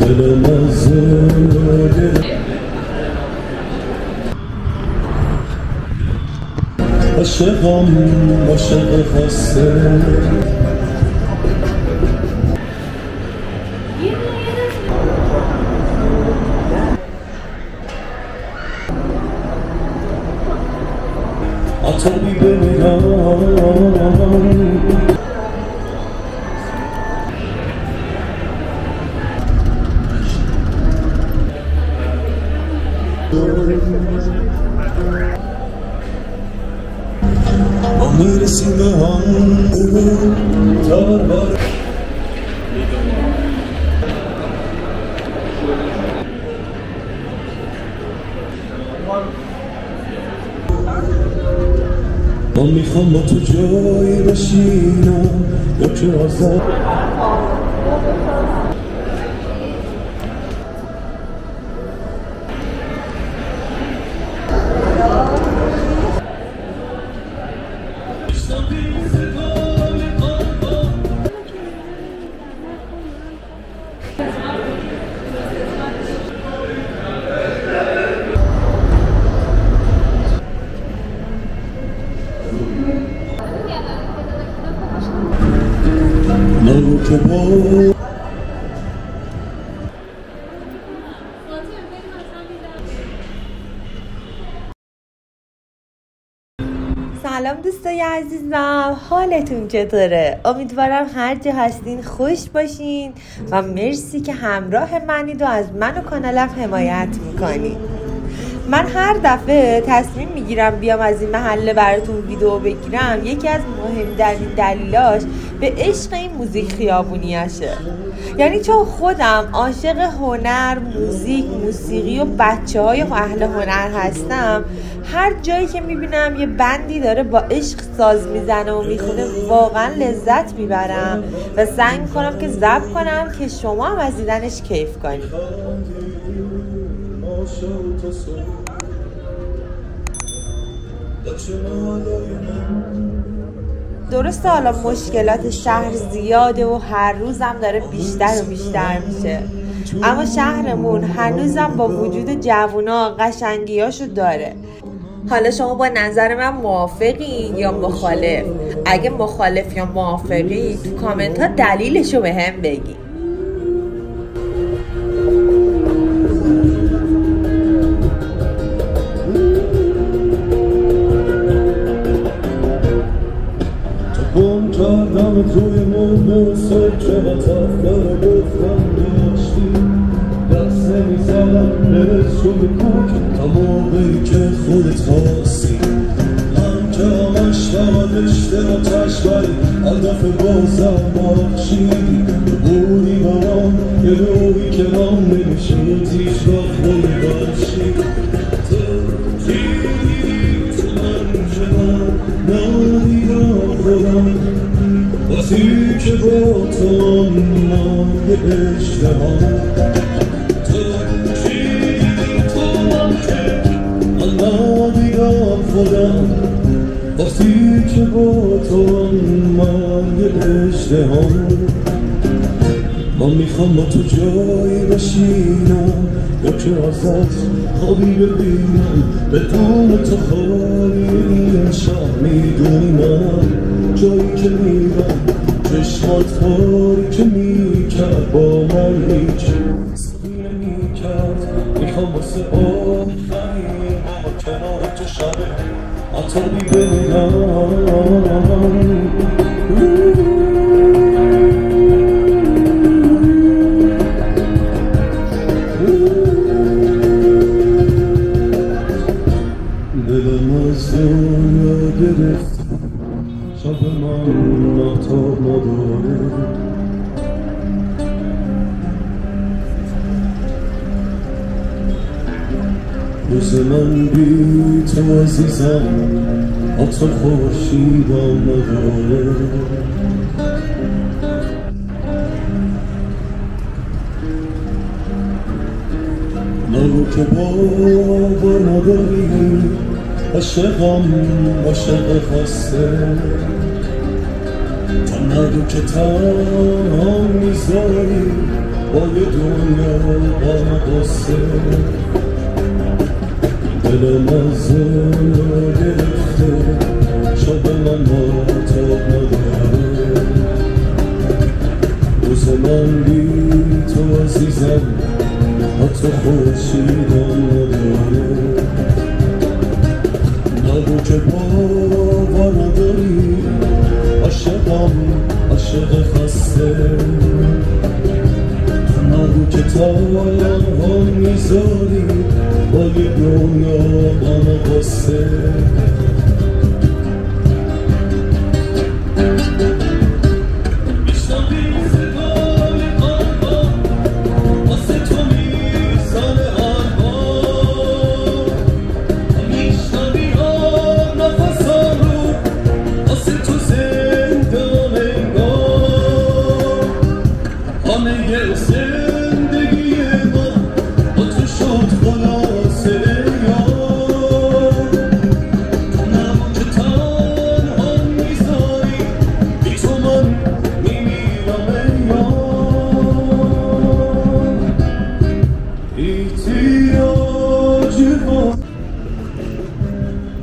دلم از عاشقم عاشق خسته عطاری بمیرم ما میرسیم به هم تبر من میخوام با تو جایی بشینم یا که آزاد نگو که با سلام دوستای عزیزم، حالتون چطوره؟ امیدوارم هر جا هستین خوش باشین و مرسی که همراه منید و از من و کانالم حمایت میکنین. من هر دفعه تصمیم میگیرم بیام از این محله براتون ویدیو بگیرم، یکی از مهمترین دلیلاش به عشق این موزیک خیابونیاشه. یعنی چون خودم عاشق هنر، موزیک، موسیقی و بچه‌های اهل هنر هستم، هر جایی که میبینم یه بندی داره با عشق ساز میزنه و میخونه واقعا لذت میبرم و سعی میکنم که ضبط کنم که شما هم از دیدنش کیف کنید. درسته حالا مشکلات شهر زیاده و هر روزم داره بیشتر و بیشتر میشه، اما شهرمون هنوزم با وجود جوونا قشنگیاشو داره. حالا شما با نظر من موافقین یا مخالف؟ اگه مخالف یا موافقی تو کامنت ها دلیلشو به هم بگی. گم کردم توی مرد سکه و تفکر گفتم داشتی دست نمیزدم بهش رو بکن تا موقعی که خودت خواستی. من که همش فقط رشته و تشبری هدف بازم باشی بودی برام یه روی که من نمیشد هیچ وقت نمیباشی. تو من که من ندیدم خودم بازی که با تو من یه اشتهام. تو من که من ندیدم خودم بازی که با تو من یه اشتهام. من میخوام با تو جایی بشینم یا که ازت خوابی ببینم بدون تو خالی این شهر. میدونی من جایی که میرم چشمات کاری که میکرد با من هیچ سخی نمیکرد. میخوام واسه آخرین با کنار تو شبه عطاری بمیرم. دلم از دنیا گرفت شب من محتاب نداره. روز من بی تو عزیزم حتی خورشیدم نداره. نگو که باور نداری عاشقم عاشق خسته. تو نگو که تنها میذاری با یه دنیا غم قصه دلم از گرفته شب من ماتب نداره روز من بی تو عزیزم حتی خورشیدم نداره نگو که باور نداری عاشقم عاشق خسته نگو که تنها میذاری با یه دنیا غم قصه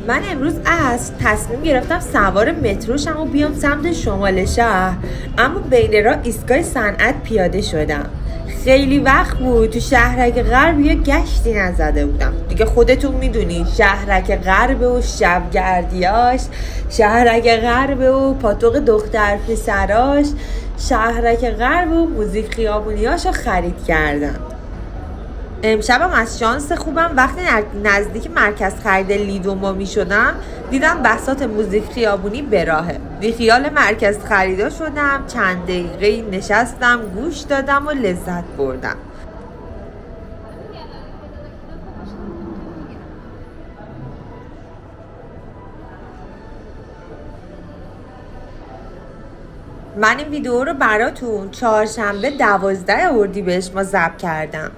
من امروز عصر تصمیم گرفتم سوار مترو شم و بیام سمت شمال شهر، اما بین راه ایستگاه صنعت پیاده شدم. خیلی وقت بود تو شهرک غرب یه گشتی نزده بودم. دیگه خودتون میدونی شهرک غرب و شبگردیاش، شهرک غرب و پاتوق دختر پسراش، شهرک غرب و موزیک خیابونیاشو خرید کردم. امشبم از شانس خوبم وقتی نزدیک مرکز خرید لیدو می شدم دیدم بساط موزیک خیابونی به راهه. بی خیال مرکز خریدا شدم، چند دقیقه نشستم، گوش دادم و لذت بردم. من این ویدیو رو براتون چهارشنبه 12 اردیبهشت ما ضبط کردم.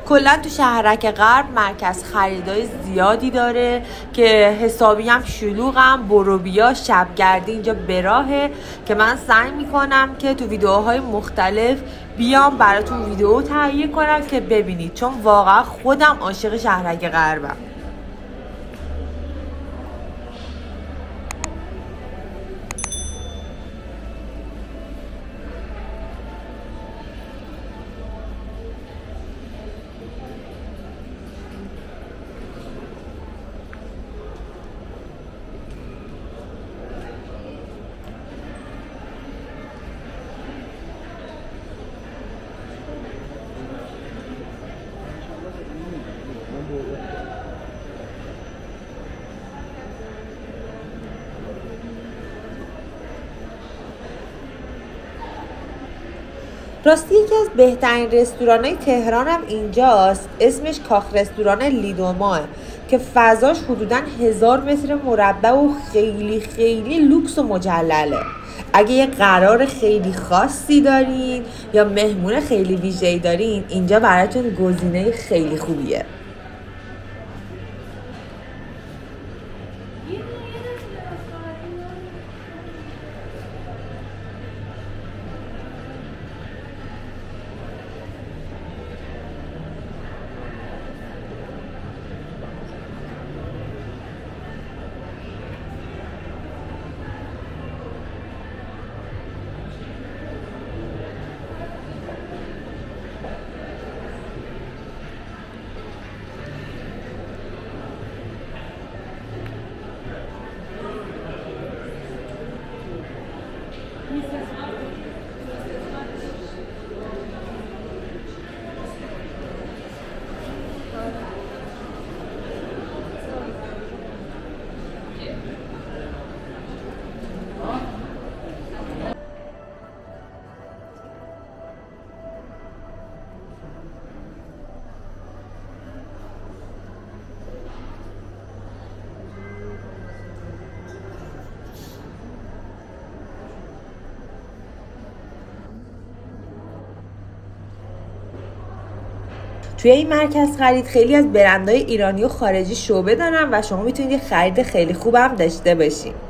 کلا تو شهرک غرب مرکز خریدای زیادی داره که حسابی هم شلوغم، بروبیا، شبگردی اینجا به راهه که من سعی میکنم که تو ویدیوهای مختلف بیام براتون ویدیو تهیه کنم که ببینید، چون واقعا خودم عاشق شهرک غربم. راستی یکی از بهترین رستوران‌های تهران هم اینجاست، اسمش کاخ رستوران لیدوماه که فضاش حدوداً 1000 متر مربع و خیلی خیلی لوکس و مجلله. اگه یه قرار خیلی خاصی دارین یا مهمون خیلی ویژه‌ای دارین، اینجا براتون گزینه خیلی خوبیه. توی این مرکز خرید خیلی از برندهای ایرانی و خارجی شعبه دارن و شما میتونید خرید خیلی خوبم داشته باشید.